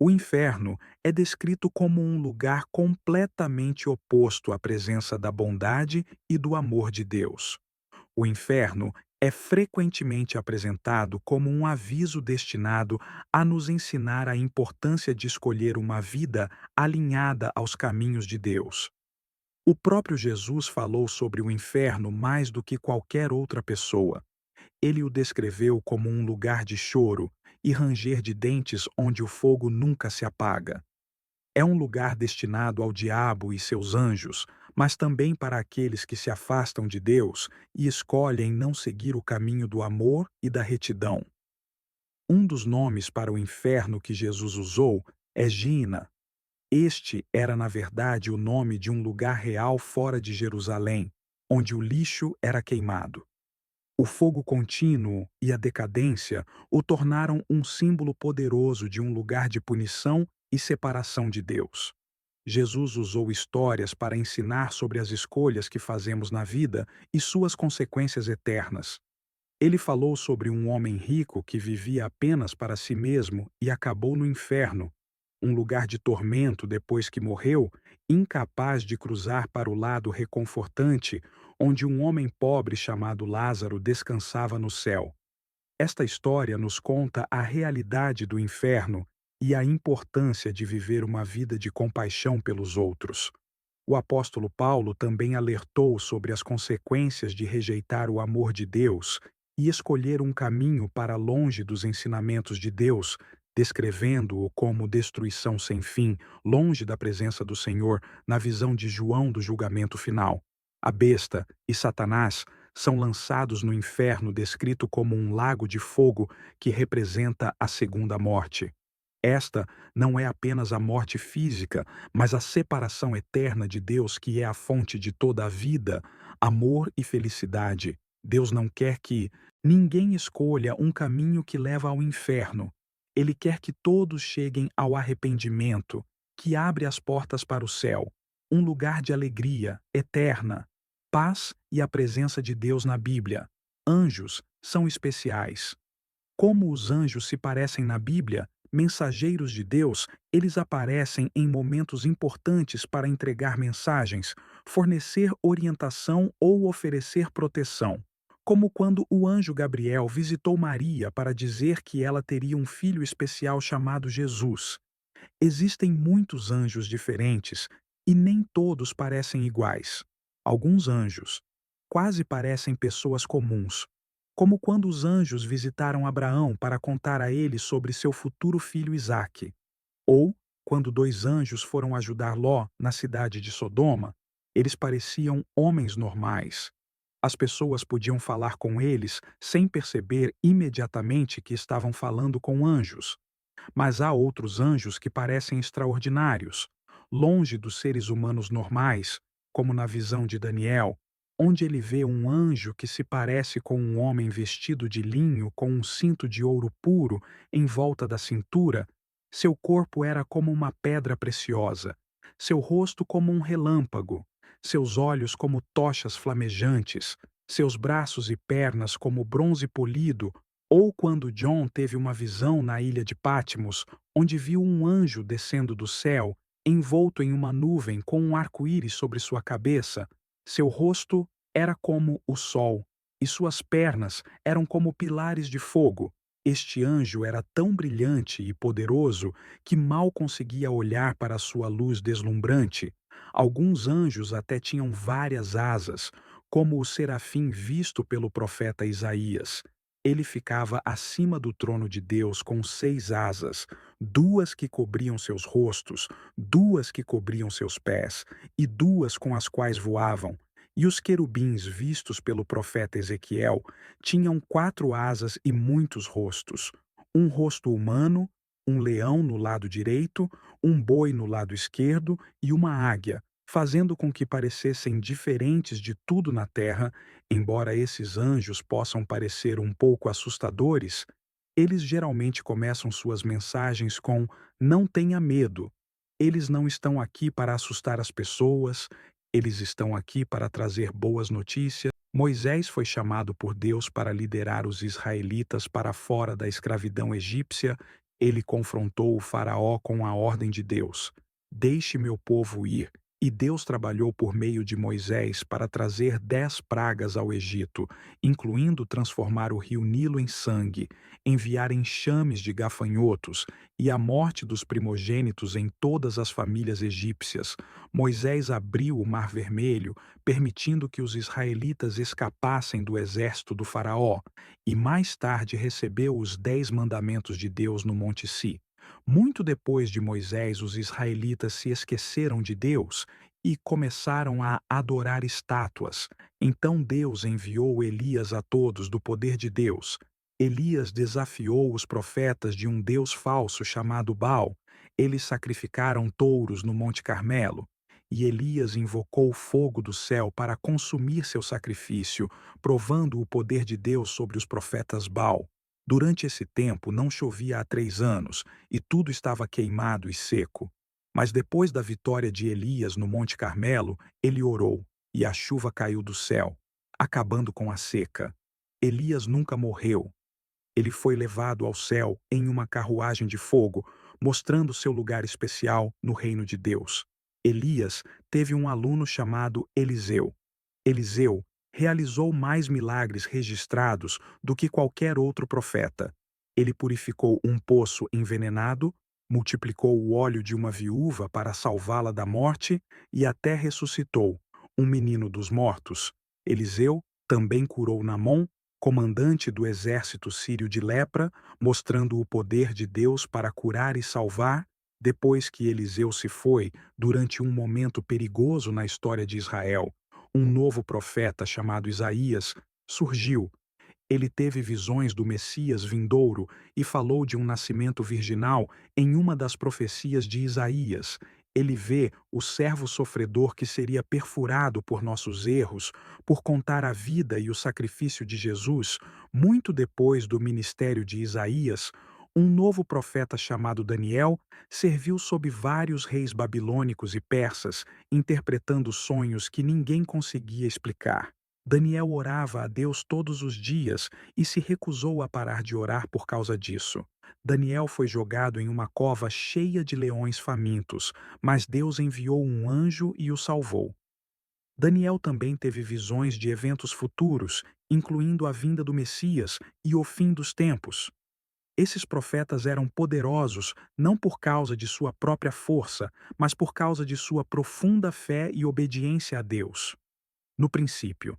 O inferno é descrito como um lugar completamente oposto à presença da bondade e do amor de Deus. O inferno é frequentemente apresentado como um aviso destinado a nos ensinar a importância de escolher uma vida alinhada aos caminhos de Deus. O próprio Jesus falou sobre o inferno mais do que qualquer outra pessoa. Ele o descreveu como um lugar de choro e ranger de dentes onde o fogo nunca se apaga. É um lugar destinado ao diabo e seus anjos, mas também para aqueles que se afastam de Deus e escolhem não seguir o caminho do amor e da retidão. Um dos nomes para o inferno que Jesus usou é Gina. Este era, na verdade, o nome de um lugar real fora de Jerusalém, onde o lixo era queimado. O fogo contínuo e a decadência o tornaram um símbolo poderoso de um lugar de punição e separação de Deus. Jesus usou histórias para ensinar sobre as escolhas que fazemos na vida e suas consequências eternas. Ele falou sobre um homem rico que vivia apenas para si mesmo e acabou no inferno, um lugar de tormento depois que morreu, incapaz de cruzar para o lado reconfortante, onde um homem pobre chamado Lázaro descansava no céu. Esta história nos conta a realidade do inferno e a importância de viver uma vida de compaixão pelos outros. O apóstolo Paulo também alertou sobre as consequências de rejeitar o amor de Deus e escolher um caminho para longe dos ensinamentos de Deus, descrevendo-o como destruição sem fim, longe da presença do Senhor, na visão de João do julgamento final. A besta e Satanás são lançados no inferno, descrito como um lago de fogo que representa a segunda morte. Esta não é apenas a morte física, mas a separação eterna de Deus, que é a fonte de toda a vida, amor e felicidade. Deus não quer que ninguém escolha um caminho que leva ao inferno. Ele quer que todos cheguem ao arrependimento, que abre as portas para o céu, um lugar de alegria eterna, paz e a presença de Deus na Bíblia. Anjos são especiais. Como os anjos se parecem na Bíblia, mensageiros de Deus, eles aparecem em momentos importantes para entregar mensagens, fornecer orientação ou oferecer proteção. Como quando o anjo Gabriel visitou Maria para dizer que ela teria um filho especial chamado Jesus. Existem muitos anjos diferentes e nem todos parecem iguais. Alguns anjos quase parecem pessoas comuns, como quando os anjos visitaram Abraão para contar a ele sobre seu futuro filho Isaque, ou quando dois anjos foram ajudar Ló na cidade de Sodoma. Eles pareciam homens normais. As pessoas podiam falar com eles sem perceber imediatamente que estavam falando com anjos. Mas há outros anjos que parecem extraordinários, longe dos seres humanos normais, como na visão de Daniel, onde ele vê um anjo que se parece com um homem vestido de linho com um cinto de ouro puro em volta da cintura. Seu corpo era como uma pedra preciosa, seu rosto como um relâmpago, seus olhos como tochas flamejantes, seus braços e pernas como bronze polido, ou quando John teve uma visão na ilha de Patmos, onde viu um anjo descendo do céu, envolto em uma nuvem com um arco-íris sobre sua cabeça. Seu rosto era como o sol, e suas pernas eram como pilares de fogo. Este anjo era tão brilhante e poderoso que mal conseguia olhar para sua luz deslumbrante. Alguns anjos até tinham várias asas, como o serafim visto pelo profeta Isaías. Ele ficava acima do trono de Deus com 6 asas, 2 que cobriam seus rostos, 2 que cobriam seus pés, e 2 com as quais voavam. E os querubins vistos pelo profeta Ezequiel tinham 4 asas e muitos rostos: um rosto humano, um leão no lado direito, um boi no lado esquerdo e uma águia, fazendo com que parecessem diferentes de tudo na terra. Embora esses anjos possam parecer um pouco assustadores, eles geralmente começam suas mensagens com "não tenha medo". Eles não estão aqui para assustar as pessoas, eles estão aqui para trazer boas notícias. Moisés foi chamado por Deus para liderar os israelitas para fora da escravidão egípcia, Ele confrontou o faraó com a ordem de Deus: "Deixe meu povo ir." E Deus trabalhou por meio de Moisés para trazer 10 pragas ao Egito, incluindo transformar o rio Nilo em sangue, enviar enxames de gafanhotos e a morte dos primogênitos em todas as famílias egípcias. Moisés abriu o Mar Vermelho, permitindo que os israelitas escapassem do exército do faraó, e mais tarde recebeu os 10 mandamentos de Deus no Monte Si. Muito depois de Moisés, os israelitas se esqueceram de Deus e começaram a adorar estátuas. Então Deus enviou Elias a todos do poder de Deus. Elias desafiou os profetas de um Deus falso chamado Baal. Eles sacrificaram touros no Monte Carmelo. E Elias invocou o fogo do céu para consumir seu sacrifício, provando o poder de Deus sobre os profetas Baal. Durante esse tempo não chovia há 3 anos, e tudo estava queimado e seco. Mas depois da vitória de Elias no Monte Carmelo, ele orou, e a chuva caiu do céu, acabando com a seca. Elias nunca morreu. Ele foi levado ao céu em uma carruagem de fogo, mostrando seu lugar especial no reino de Deus. Elias teve um aluno chamado Eliseu. Eliseu realizou mais milagres registrados do que qualquer outro profeta. Ele purificou um poço envenenado, multiplicou o óleo de uma viúva para salvá-la da morte e até ressuscitou um menino dos mortos. Eliseu também curou Namom, comandante do exército sírio de lepra, mostrando o poder de Deus para curar e salvar. Depois que Eliseu se foi, durante um momento perigoso na história de Israel, um novo profeta chamado Isaías surgiu. Ele teve visões do Messias vindouro e falou de um nascimento virginal em uma das profecias de Isaías. Ele vê o servo sofredor que seria perfurado por nossos erros, por contar a vida e o sacrifício de Jesus. Muito depois do ministério de Isaías, um novo profeta chamado Daniel serviu sob vários reis babilônicos e persas, interpretando sonhos que ninguém conseguia explicar. Daniel orava a Deus todos os dias e se recusou a parar de orar por causa disso. Daniel foi jogado em uma cova cheia de leões famintos, mas Deus enviou um anjo e o salvou. Daniel também teve visões de eventos futuros, incluindo a vinda do Messias e o fim dos tempos. Esses profetas eram poderosos não por causa de sua própria força, mas por causa de sua profunda fé e obediência a Deus. No princípio,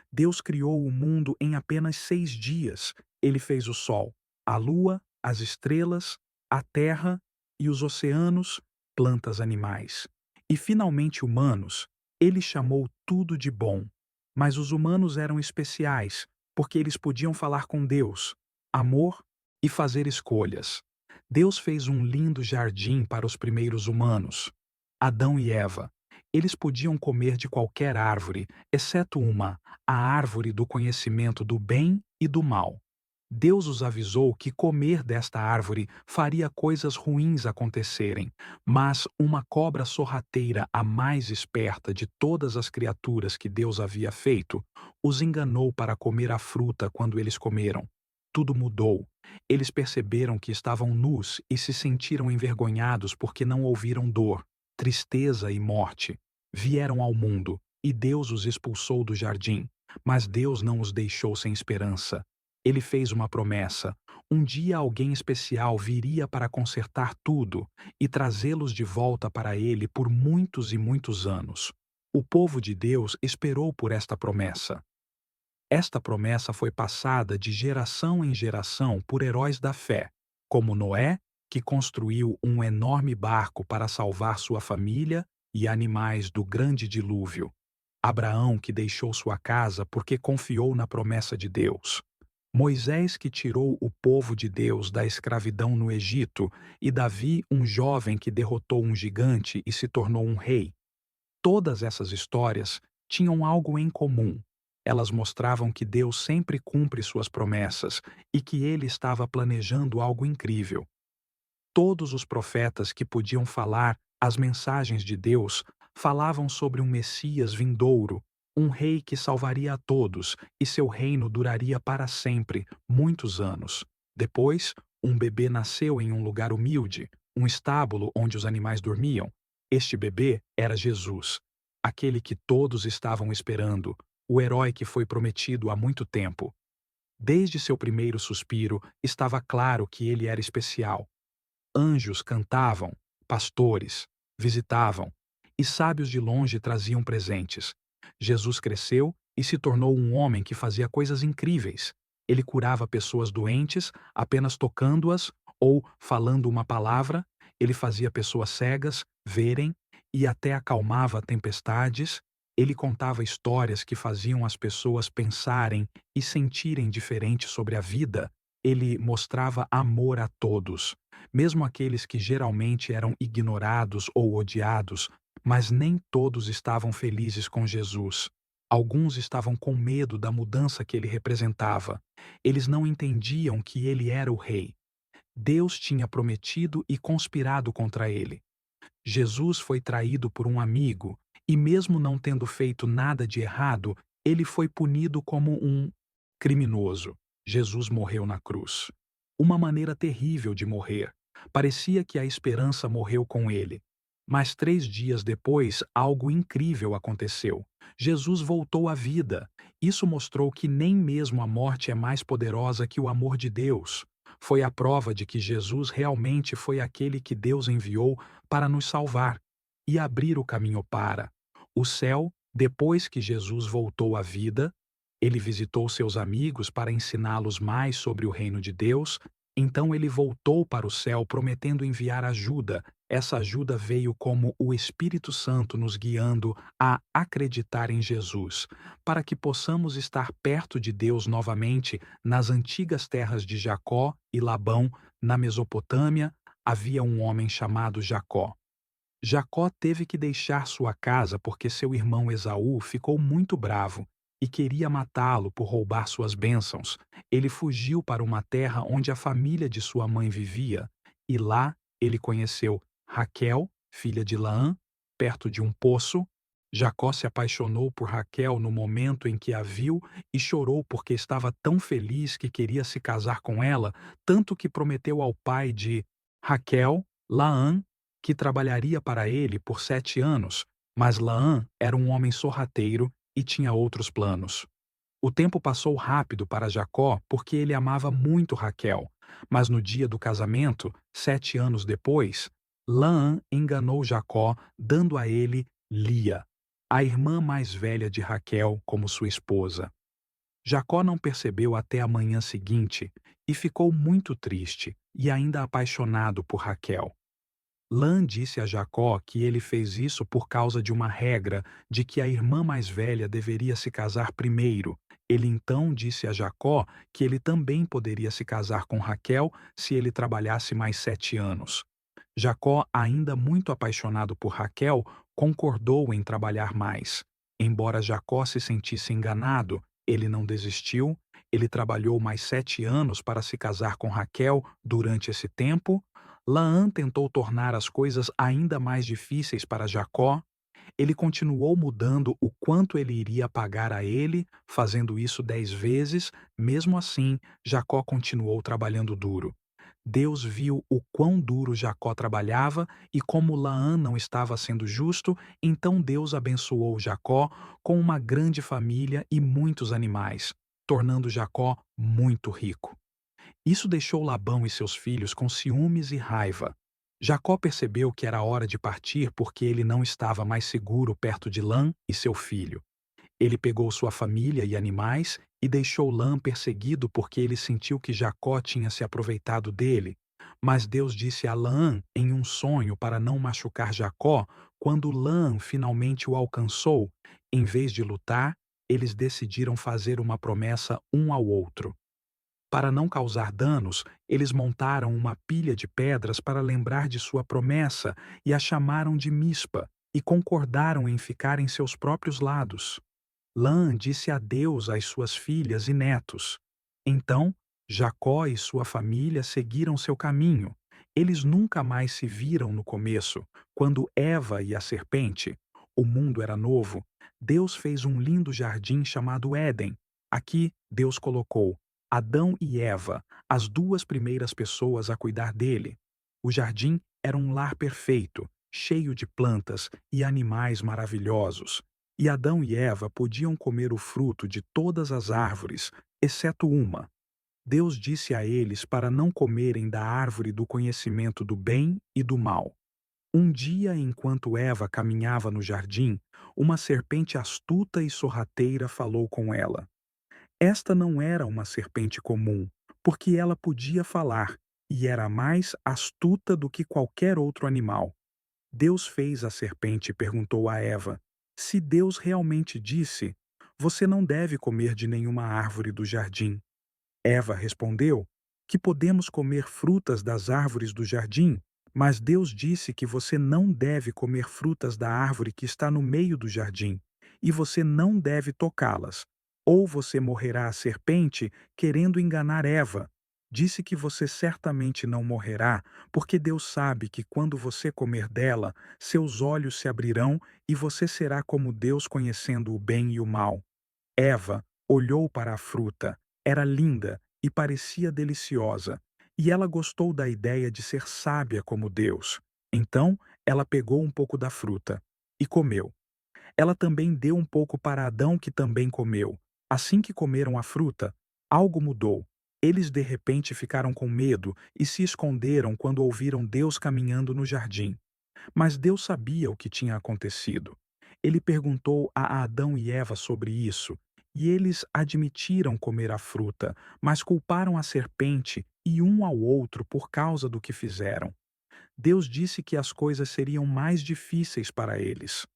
Deus criou o mundo em apenas 6 dias. Ele fez o sol, a lua, as estrelas, a terra e os oceanos, plantas, animais. E finalmente humanos. Ele chamou tudo de bom. Mas os humanos eram especiais, porque eles podiam falar com Deus, amor e fazer escolhas. Deus fez um lindo jardim para os primeiros humanos, Adão e Eva. Eles podiam comer de qualquer árvore, exceto uma, a árvore do conhecimento do bem e do mal. Deus os avisou que comer desta árvore faria coisas ruins acontecerem, mas uma cobra sorrateira, a mais esperta de todas as criaturas que Deus havia feito, os enganou para comer a fruta quando eles comeram. Tudo mudou. Eles perceberam que estavam nus e se sentiram envergonhados porque não ouviram dor, tristeza e morte. Vieram ao mundo, e Deus os expulsou do jardim. Mas Deus não os deixou sem esperança. Ele fez uma promessa: um dia alguém especial viria para consertar tudo e trazê-los de volta para ele por muitos e muitos anos. O povo de Deus esperou por esta promessa. Esta promessa foi passada de geração em geração por heróis da fé, como Noé, que construiu um enorme barco para salvar sua família e animais do grande dilúvio. Abraão, que deixou sua casa porque confiou na promessa de Deus. Moisés, que tirou o povo de Deus da escravidão no Egito, e Davi, um jovem que derrotou um gigante e se tornou um rei. Todas essas histórias tinham algo em comum. Elas mostravam que Deus sempre cumpre suas promessas e que ele estava planejando algo incrível. Todos os profetas que podiam falar as mensagens de Deus falavam sobre um Messias vindouro, um rei que salvaria a todos e seu reino duraria para sempre, muitos anos. Depois, Um bebê nasceu em um lugar humilde, um estábulo onde os animais dormiam. Este bebê era Jesus, aquele que todos estavam esperando, o herói que foi prometido há muito tempo. Desde seu primeiro suspiro, estava claro que ele era especial. Anjos cantavam, pastores visitavam, e sábios de longe traziam presentes. Jesus cresceu e se tornou um homem que fazia coisas incríveis. Ele curava pessoas doentes apenas tocando-as ou falando uma palavra, ele fazia pessoas cegas verem e até acalmava tempestades. Ele contava histórias que faziam as pessoas pensarem e sentirem diferente sobre a vida. Ele mostrava amor a todos, mesmo aqueles que geralmente eram ignorados ou odiados, mas nem todos estavam felizes com Jesus. Alguns estavam com medo da mudança que ele representava. Eles não entendiam que ele era o rei. Deus tinha prometido e conspirado contra ele. Jesus foi traído por um amigo, e mesmo não tendo feito nada de errado, ele foi punido como um criminoso. Jesus morreu na cruz. Uma maneira terrível de morrer. Parecia que a esperança morreu com ele. Mas 3 dias depois, algo incrível aconteceu. Jesus voltou à vida. Isso mostrou que nem mesmo a morte é mais poderosa que o amor de Deus. Foi a prova de que Jesus realmente foi aquele que Deus enviou para nos salvar e abrir o caminho para o céu. Depois que Jesus voltou à vida, ele visitou seus amigos para ensiná-los mais sobre o reino de Deus. Então ele voltou para o céu prometendo enviar ajuda. Essa ajuda veio como o Espírito Santo nos guiando a acreditar em Jesus, para que possamos estar perto de Deus novamente nas antigas terras de Jacó e Labão, na Mesopotâmia. Havia um homem chamado Jacó. Jacó teve que deixar sua casa porque seu irmão Esaú ficou muito bravo e queria matá-lo por roubar suas bênçãos. Ele fugiu para uma terra onde a família de sua mãe vivia, e lá ele conheceu Raquel, filha de Laã, perto de um poço. Jacó se apaixonou por Raquel no momento em que a viu e chorou porque estava tão feliz que queria se casar com ela, tanto que prometeu ao pai de Raquel, Laã, que trabalharia para ele por 7 anos, mas Laã era um homem sorrateiro e tinha outros planos. O tempo passou rápido para Jacó porque ele amava muito Raquel, mas no dia do casamento, 7 anos depois, Laã enganou Jacó, dando a ele Lia, a irmã mais velha de Raquel, como sua esposa. Jacó não percebeu até a manhã seguinte e ficou muito triste e ainda apaixonado por Raquel. Lã disse a Jacó que ele fez isso por causa de uma regra de que a irmã mais velha deveria se casar primeiro. Ele então disse a Jacó que ele também poderia se casar com Raquel se ele trabalhasse mais 7 anos. Jacó, ainda muito apaixonado por Raquel, concordou em trabalhar mais. Embora Jacó se sentisse enganado, ele não desistiu. Ele trabalhou mais 7 anos para se casar com Raquel. Durante esse tempo, Laã tentou tornar as coisas ainda mais difíceis para Jacó. Ele continuou mudando o quanto ele iria pagar a ele, fazendo isso 10 vezes. Mesmo assim, Jacó continuou trabalhando duro. Deus viu o quão duro Jacó trabalhava e como Laã não estava sendo justo, então Deus abençoou Jacó com uma grande família e muitos animais, tornando Jacó muito rico. Isso deixou Labão e seus filhos com ciúmes e raiva. Jacó percebeu que era hora de partir porque ele não estava mais seguro perto de Lã e seu filho. Ele pegou sua família e animais e deixou Lã perseguido porque ele sentiu que Jacó tinha se aproveitado dele. Mas Deus disse a Lã em um sonho para não machucar Jacó. Quando Lã finalmente o alcançou, em vez de lutar, eles decidiram fazer uma promessa um ao outro. Para não causar danos, eles montaram uma pilha de pedras para lembrar de sua promessa e a chamaram de Mispa, e concordaram em ficar em seus próprios lados. Lã disse adeus às suas filhas e netos. Então, Jacó e sua família seguiram seu caminho. Eles nunca mais se viram no começo, quando Eva e a serpente. O mundo era novo. Deus fez um lindo jardim chamado Éden. Aqui, Deus colocou Adão e Eva, as duas primeiras pessoas a cuidar dele. O jardim era um lar perfeito, cheio de plantas e animais maravilhosos. E Adão e Eva podiam comer o fruto de todas as árvores, exceto uma. Deus disse a eles para não comerem da árvore do conhecimento do bem e do mal. Um dia, enquanto Eva caminhava no jardim, uma serpente astuta e sorrateira falou com ela. Esta não era uma serpente comum, porque ela podia falar, e era mais astuta do que qualquer outro animal. Deus fez a serpente e perguntou a Eva: Se Deus realmente disse, você não deve comer de nenhuma árvore do jardim. Eva respondeu: Que podemos comer frutas das árvores do jardim, mas Deus disse que você não deve comer frutas da árvore que está no meio do jardim, e você não deve tocá-las. Ou você morrerá a serpente querendo enganar Eva. Disse que você certamente não morrerá, porque Deus sabe que quando você comer dela, seus olhos se abrirão e você será como Deus conhecendo o bem e o mal. Eva olhou para a fruta. Era linda e parecia deliciosa, e ela gostou da ideia de ser sábia como Deus. Então, ela pegou um pouco da fruta e comeu. Ela também deu um pouco para Adão, que também comeu. Assim que comeram a fruta, algo mudou. Eles de repente ficaram com medo e se esconderam quando ouviram Deus caminhando no jardim. Mas Deus sabia o que tinha acontecido. Ele perguntou a Adão e Eva sobre isso, e eles admitiram comer a fruta, mas culparam a serpente e um ao outro por causa do que fizeram. Deus disse que as coisas seriam mais difíceis para eles.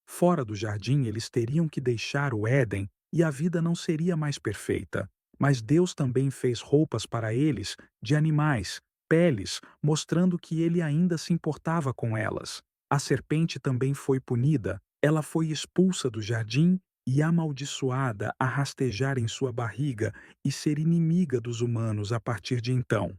Fora do jardim, eles teriam que deixar o Éden e a vida não seria mais perfeita. Mas Deus também fez roupas para eles de animais, peles, mostrando que ele ainda se importava com elas. A serpente também foi punida, ela foi expulsa do jardim e amaldiçoada a rastejar em sua barriga e ser inimiga dos humanos a partir de então.